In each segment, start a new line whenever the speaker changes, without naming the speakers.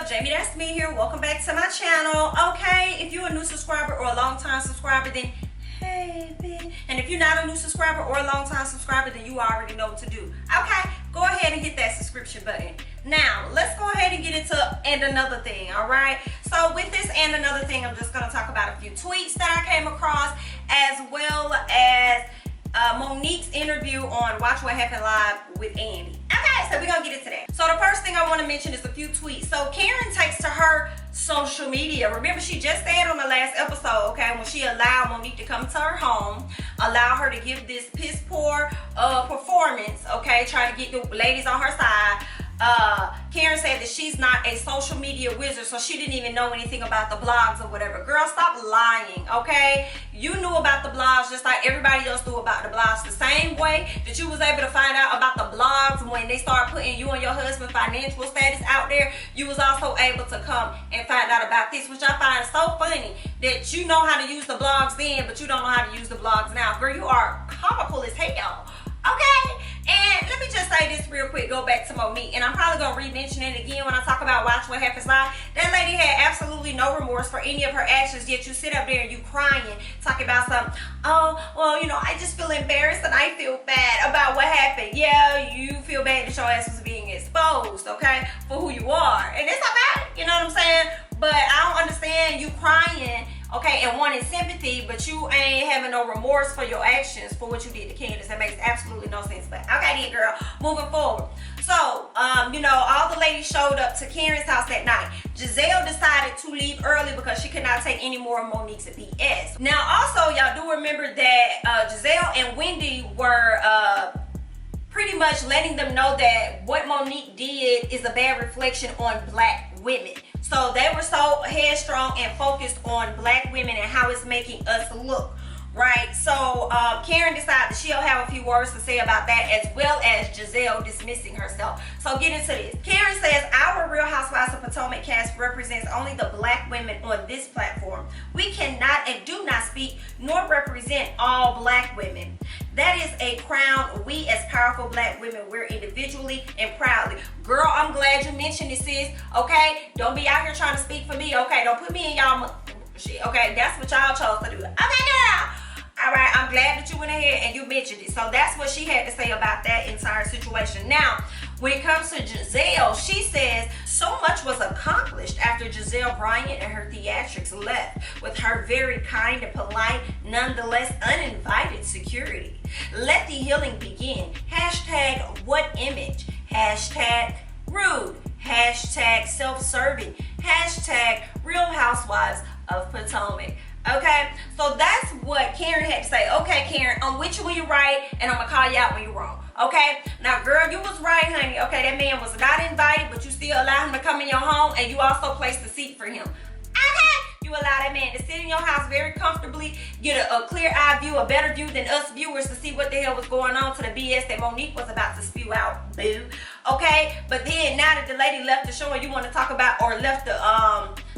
Jamie, that's me here. Welcome back to my channel. Okay, if you're a new subscriber or a long-time subscriber, then hey, bitch. And if you're not a new subscriber or a long-time subscriber, then you already know what to do. Okay, go ahead and hit that subscription button. Now, let's go ahead and get into and another thing, all right? So with this and another thing, I'm just going to talk about a few tweets that I came across, as well as Monique's interview on Watch What Happened Live with Andy. Okay, so we're gonna get into that. So the first thing I want to mention is a few tweets. So Karen takes to her social media. Remember, she just said on the last episode, okay, when she allowed Monique to come to her home, allow her to give this piss poor performance, okay, trying to get the ladies on her side. Karen said that she's not a social media wizard, so she didn't even know anything about the blogs or whatever. Girl, stop lying, okay? You knew about the blogs just like everybody else knew about the blogs. The same way that you was able to find out about the blogs when they started putting you and your husband's financial status out there, you was also able to come and find out about this, which I find so funny that you know how to use the blogs then, but you don't know how to use the blogs now. Girl, you are comical as hell. Okay, and let me just say this real quick, go back to Monique, and I'm probably going to re-mention it again when I talk about Watch What Happens Live. That lady had absolutely no remorse for any of her actions, yet you sit up there and you crying, talking about something, oh, well, you know, I just feel embarrassed and I feel bad about what happened. Yeah, you feel bad that your ass was being exposed, okay, for who you are, and it's okay, you know what I'm saying? But I don't understand you crying, okay, and wanting sympathy, but you ain't having no remorse for your actions for what you did to Candiace. That makes absolutely no sense. But okay then, girl, moving forward. So, you know, all the ladies showed up to Karen's house that night. Giselle decided to leave early because she could not take any more of Monique's BS. Now, also, y'all do remember that Giselle and Wendy were pretty much letting them know that what Monique did is a bad reflection on black women. So they were so headstrong and focused on black women and how it's making us look, right? So Karen decided she'll have a few words to say about that, as well as Giselle dismissing herself. So get into this. Karen says, our Real Housewives of Potomac cast represents only the black women on this platform. We cannot and do not speak nor represent all black women. That is a crown we as powerful black women wear individually and proudly. Girl, I'm glad you mentioned this, sis. Okay, don't be out here trying to speak for me. Okay, don't put me in y'all shit. Okay, that's what y'all chose to do. Okay, girl. All right, I'm glad that you went ahead and you mentioned it. So that's what she had to say about that entire situation. Now, when it comes to Giselle, she says so much was accomplished after Giselle Bryant and her theatrics left with her very kind and polite, nonetheless uninvited security. Let the healing begin. Hashtag what image? Hashtag rude. Hashtag self-serving. Hashtag Real Housewives of Potomac. Okay, so that's what Karen had to say. Okay, Karen, I'm with you when you're right, and I'm gonna call you out when you're wrong. Okay, now girl, you was right, honey. Okay, that man was not invited, but you still allowed him to come in your home, and you also placed a seat for him. Okay, you allow that man to sit in your house very comfortably, get a clear eye view, a better view than us viewers to see what the hell was going on to the BS that Monique was about to spew out, boo. Okay, but then now that the lady left the show and you want to talk about, or left the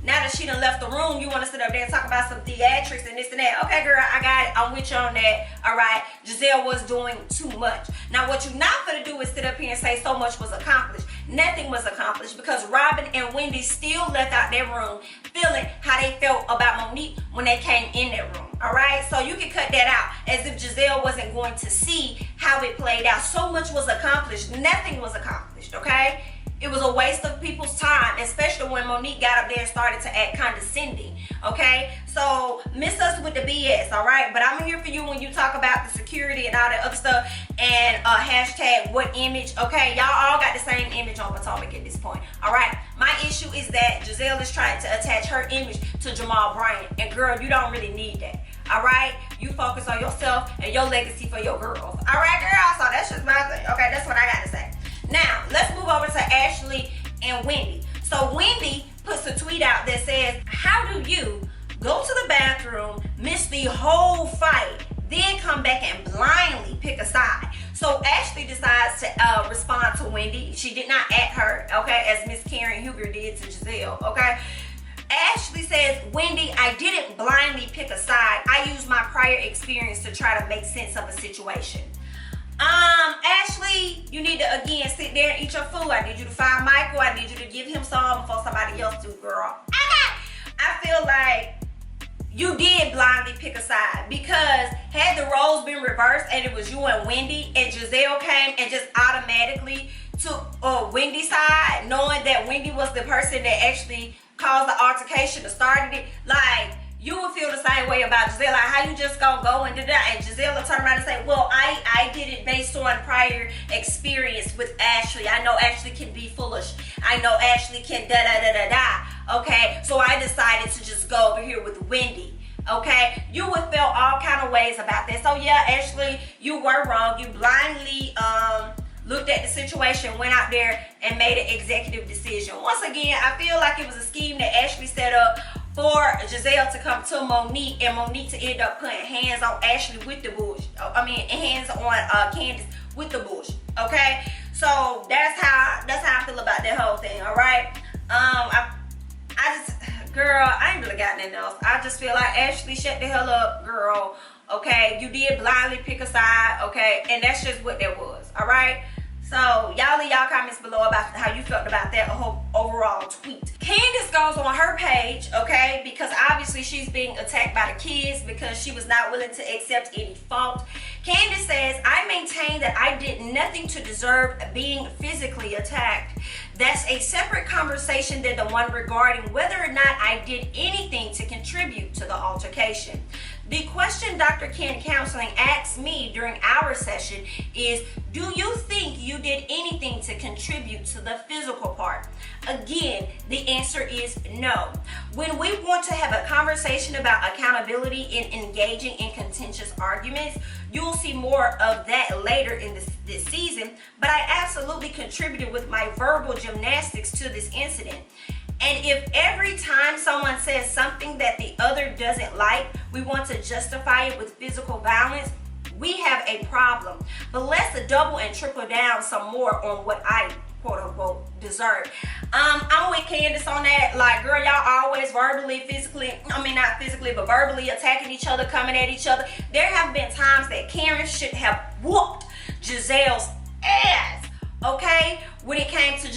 now that she done left the room, you want to sit up there and talk about some theatrics and this and that. Okay, girl, I got it. I'm with you on that. All right, Giselle was doing too much. Now, what you're not going to do is sit up here and say so much was accomplished. Nothing was accomplished because Robin and Wendy still left out their room feeling how they felt about Monique when they came in their room. All right, so you can cut that out as if Giselle wasn't going to see how it played out. So much was accomplished. Nothing was accomplished, okay? It was a waste of people's time, especially when Monique got up there and started to act condescending, okay? So, miss us with the BS, all right? But I'm here for you when you talk about the security and all that other stuff and hashtag what image, okay? Y'all all got the same image on Potomac at this point, all right? My issue is that Giselle is trying to attach her image to Jamal Bryant, and girl, you don't really need that. All right, you focus on yourself and your legacy for your girls. All right, girl. So that's just my thing. Okay, that's what I got to say. Now, let's move over to Ashley and Wendy. So Wendy puts a tweet out that says, how do you go to the bathroom, miss the whole fight, then come back and blindly pick a side? So Ashley decides to respond to Wendy. She did not at her, okay, as Miss Karen Huger did to Giselle, okay? Ashley says, Wendy, I didn't blindly pick a side. I used my prior experience to try to make sense of a situation. Ashley, you need to again sit there and eat your food. I need you to find Michael. I need you to give him some before somebody else do, girl. I feel like you did blindly pick a side, because had the roles been reversed and it was you and Wendy, and Giselle came and just automatically took Wendy's side, knowing that Wendy was the person that actually caused the altercation that started it, like, you would feel the same way about Giselle. Like, how you just gonna go and do that? And Giselle will turn around and say, well, I did it based on prior experience with Ashley. I know Ashley can be foolish. I know Ashley can da-da-da-da-da. Okay? So I decided to just go over here with Wendy. Okay? You would feel all kind of ways about that. So yeah, Ashley, you were wrong. You blindly looked at the situation, went out there and made an executive decision. Once again, I feel like it was a scheme that Ashley set up for Giselle to come to Monique, and Monique to end up putting hands on Ashley with the bush. I mean, hands on Candiace with the bush. Okay, so that's how I feel about that whole thing. All right, I just, girl, I ain't really got nothing else. I just feel like Ashley, shut the hell up, girl. Okay, you did blindly pick a side. Okay, and that's just what that was. All right. So y'all leave y'all comments below about how you felt about that whole overall tweet. Candiace goes on her page, okay, because obviously she's being attacked by the kids because she was not willing to accept any fault. Candiace says, I maintain that I did nothing to deserve being physically attacked. That's a separate conversation than the one regarding whether or not I did anything to contribute to the altercation. The question Dr. Ken Counseling asked me during our session is, do you think you did anything to contribute to the physical part? Again, the answer is no. When we want to have a conversation about accountability in engaging in contentious arguments, you'll see more of that later in this season, but I absolutely contributed with my verbal gymnastics to this incident. And if every time someone says something that the other doesn't like, we want to justify it with physical violence, we have a problem. But let's double and triple down some more on what I quote unquote deserve. I'm with Candiace on that. Like, girl, y'all always verbally, physically, I mean not physically, but verbally attacking each other, coming at each other. There have been times that Karen should have whooped Giselle's ass. Okay, when it came to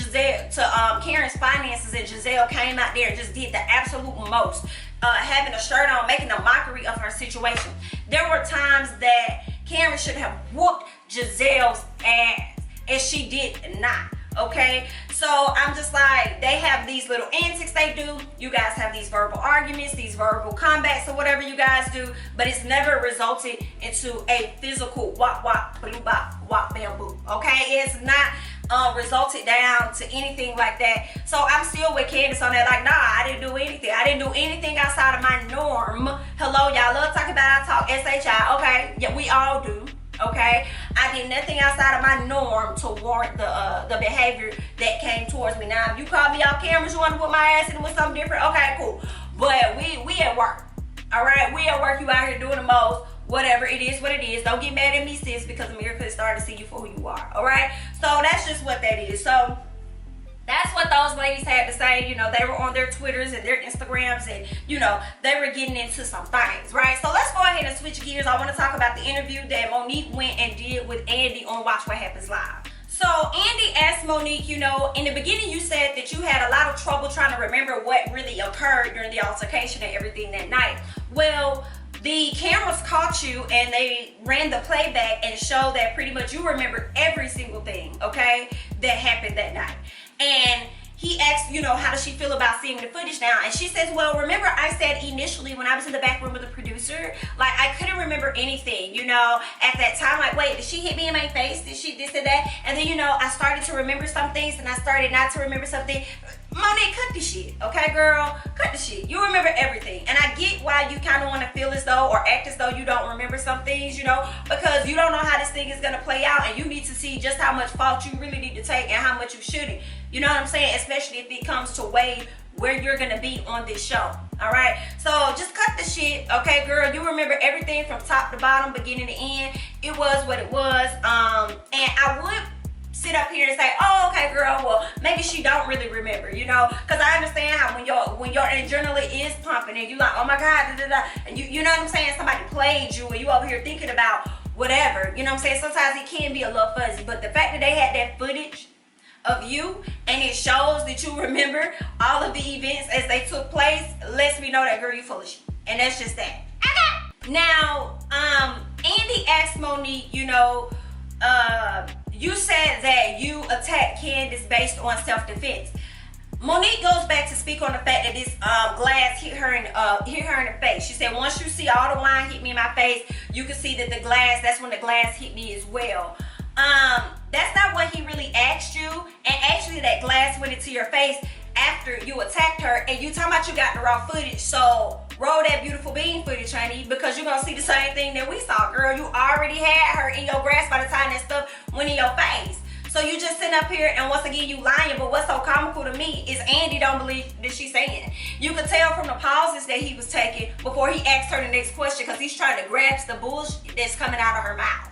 Karen's finances, and Giselle came out there and just did the absolute most, having a shirt on, making a mockery of her situation. There were times that Karen should have whooped Giselle's ass, and she did not. Okay, so I'm just like, they have these little antics they do. You guys have these verbal arguments, these verbal combats, or whatever you guys do, but it's never resulted into a physical wop wop blue bop wop bamboo. Okay, it's not resulted down to anything like that. So I'm still with Candiace on that. Like, nah, I didn't do anything. I didn't do anything outside of my norm. Hello, y'all love talking about I talk SHI. Okay, yeah, we all do. Okay, I did nothing outside of my norm to warrant the behavior that came towards me. Now, if you called me off cameras, you want to put my ass in it with something different, okay, cool. But we at work, all right? We at work. You out here doing the most. Whatever, it is what it is. Don't get mad at me, sis, because America is starting to see you for who you are, all right? So that's just what that is. So that's what those ladies had to say. You know, they were on their Twitters and their Instagrams, and, you know, they were getting into some things, right? So let's go ahead and switch gears. I want to talk about the interview that Monique went and did with Andy on Watch What Happens Live. So Andy asked Monique, you know, in the beginning you said that you had a lot of trouble trying to remember what really occurred during the altercation and everything that night. Well, the cameras caught you and they ran the playback and showed that pretty much you remember every single thing, okay, that happened that night. And he asked, you know, how does she feel about seeing the footage now? And she says, well, remember I said initially when I was in the back room with the producer, like, I couldn't remember anything, you know, at that time. Like, wait, did she hit me in my face? Did she this and that? And then, you know, I started to remember some things and I started not to remember something. Monique, cut the shit, okay, girl? Cut the shit. You remember everything. And I get why you kind of want to feel as though or act as though you don't remember some things, you know, because you don't know how this thing is going to play out, and you need to see just how much fault you really need to take and how much you shouldn't. You know what I'm saying? Especially if it comes to weigh where you're going to be on this show, all right? So just cut the shit, okay, girl? You remember everything from top to bottom, beginning to end. It was what it was. And I would sit up here and say, oh, okay, girl, well, maybe she don't really remember, you know, because I understand how when your adrenaline is pumping and you like, oh my God, da, da, da, and you know what I'm saying, somebody played you and you over here thinking about whatever. You know what I'm saying? Sometimes it can be a little fuzzy, but the fact that they had that footage of you and it shows that you remember all of the events as they took place lets me know that, girl, you full of shit. And that's just that. Okay. Now, Andy asked Monique, you know, you said that you attacked Candiace based on self-defense. Monique goes back to speak on the fact that this glass hit her in the face. She said, once you see all the wine hit me in my face, you can see that that's when the glass hit me as well. That's not what he really asked you. And actually that glass went into your face after you attacked her. And you talking about you got the raw footage. So roll that beautiful bean footage, honey, because you're going to see the same thing that we saw. Girl, you already had her in your grasp by the time that stuff went in your face. So you just sitting up here and once again you lying. But what's so comical to me is Andy don't believe that she's saying. You could tell from the pauses that he was taking before he asked her the next question, because he's trying to grasp the bullshit that's coming out of her mouth.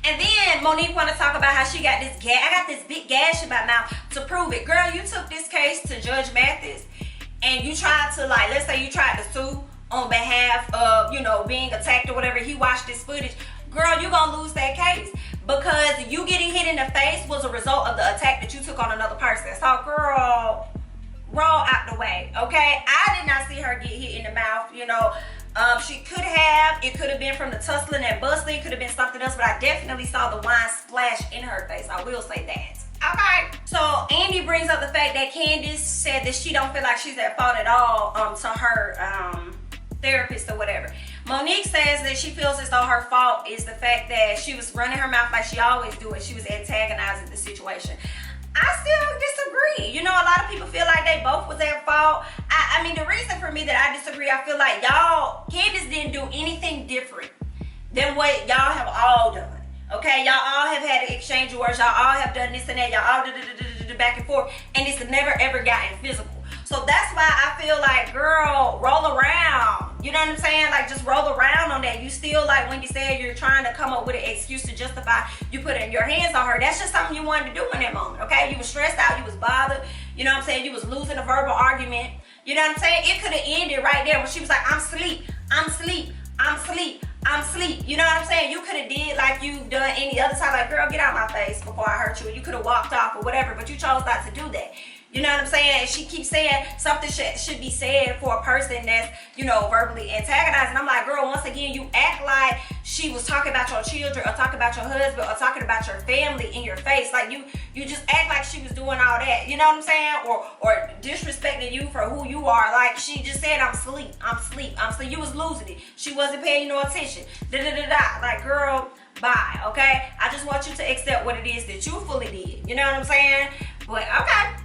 And then Monique want to talk about how she got this I got this big gash in my mouth to prove it. Girl, you took this case to Judge Mathis and you tried to, like, let's say you tried to sue on behalf of, you know, being attacked or whatever. He watched this footage. Girl, you gonna lose that case because you getting hit in the face was a result of the attack that you took on another person. So, girl, roll out the way, okay? I did not see her get hit in the mouth, you know. She could have. It could have been from the tussling and bustling. It could have been something else, but I definitely saw the wine splash in her face. I will say that. Okay. So Andy brings up the fact that Candiace said that she don't feel like she's at fault at all to her therapist or whatever. Monique says that she feels as though her fault is the fact that she was running her mouth like she always do, and she was antagonizing the situation. I still disagree. You know, a lot of people feel like they both was at fault. I mean, the reason for me that I disagree, I feel like Candiace didn't do anything different than what y'all have all done. Okay, y'all all have had an exchange of words. Y'all all have done this and that. Y'all all back and forth, and it's never ever gotten physical. So that's why I feel like, girl, roll around. You know what I'm saying? Like, just roll around on that. You still, like, when you said you're trying to come up with an excuse to justify you putting your hands on her, that's just something you wanted to do in that moment, okay? You was stressed out. You was bothered. You know what I'm saying? You was losing a verbal argument. You know what I'm saying? It could have ended right there when she was like, I'm sleep. I'm sleep. I'm sleep. I'm sleep. You know what I'm saying? You could have did like you've done any other time. Like, girl, get out my face before I hurt you. You could have walked off or whatever, but you chose not to do that. You know what I'm saying? She keeps saying something should be said for a person that's, you know, verbally antagonizing. I'm like, girl, once again, you act like she was talking about your children or talking about your husband or talking about your family in your face. Like, you just act like she was doing all that. You know what I'm saying? Or disrespecting you for who you are. Like, she just said, I'm sleep. I'm sleep. I'm sleep. You was losing it. She wasn't paying you no attention. Like, girl, bye, okay? I just want you to accept what it is that you fully did. You know what I'm saying? But, okay.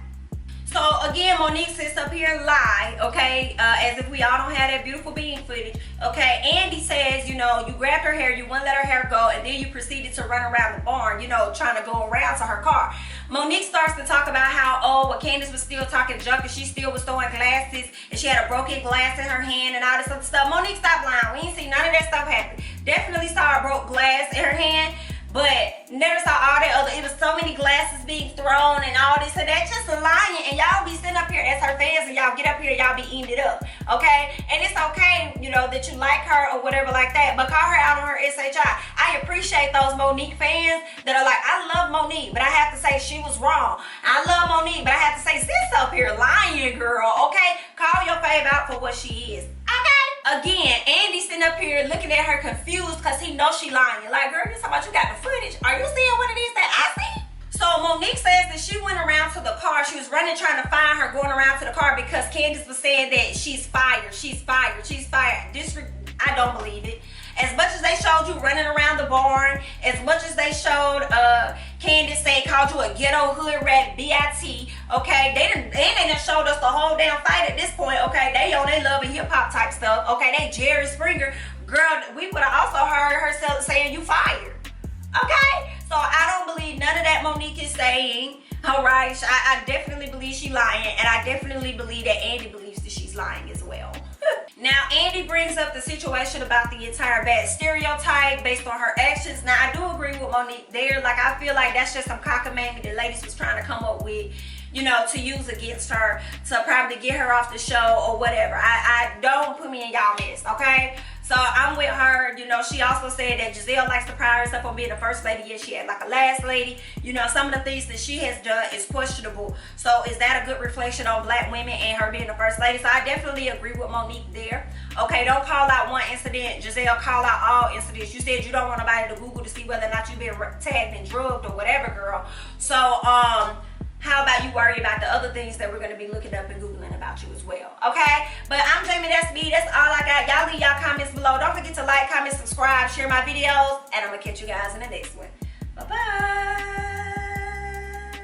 So again, Monique sits up here and lie, okay, as if we all don't have that beautiful being footage, okay. Andy says, you know, you grabbed her hair, you wouldn't let her hair go, and then you proceeded to run around the barn, you know, trying to go around to her car. Monique starts to talk about how, Candiace was still talking junk and she still was throwing glasses and she had a broken glass in her hand and all this other stuff. Monique, stop lying. We ain't seen none of that stuff happen. Definitely saw a broke glass in her hand, but never saw all that other. It was so many glasses being thrown and all this and that. Just lying, and y'all be sitting up here as her fans and y'all get up here and y'all be eating it up, okay? And it's okay, you know, that you like her or whatever like that, but call her out on her SHI. I appreciate those Monique fans that are like, I love Monique, but I have to say she was wrong. I love Monique, but I have to say sis up here lying, girl, okay? Call your fave out for what she is, okay? Again, Andy sitting up here looking at her confused because he knows she lying. Like, girl, you talking about you got the footage. Are you seeing what it is that I see? So Monique says that she went around to the car. She was running trying to find her, going around to the car because Candiace was saying that she's fired. She's fired. She's fired. I don't believe it. As much as they showed you running around the barn, as much as they showed Candiace called you a ghetto hood rat, BIT, okay? They done showed us the whole damn fight at this point, okay? They on their love and hip hop type stuff, okay? They Jerry Springer. Girl, we would have also heard her saying you fired, okay? So I don't believe none of that Monique is saying, all right? I definitely believe she lying, and I definitely believe that Andy believes that she's lying as well. Now, Andy brings up the situation about the entire bad stereotype based on her actions. Now, I do agree with Monique there. Like, I feel like that's just some cockamamie the ladies was trying to come up with, you know, to use against her to probably get her off the show or whatever. I don't put me in y'all mess, okay? So I'm with her. You know, she also said that Giselle likes to pride herself on being the first lady. Yes, she had like a last lady. You know, some of the things that she has done is questionable. So is that a good reflection on black women and her being the first lady? So I definitely agree with Monique there. Okay, don't call out one incident. Giselle, call out all incidents. You said you don't want nobody to Google to see whether or not you've been tagged and drugged or whatever, girl. So, how about you worry about the other things that we're going to be looking up and Googling about you as well, okay? But I'm Jamie, that's me. That's all I got. Y'all leave y'all comments below. Don't forget to like, comment, subscribe, share my videos, and I'm going to catch you guys in the next one. Bye-bye.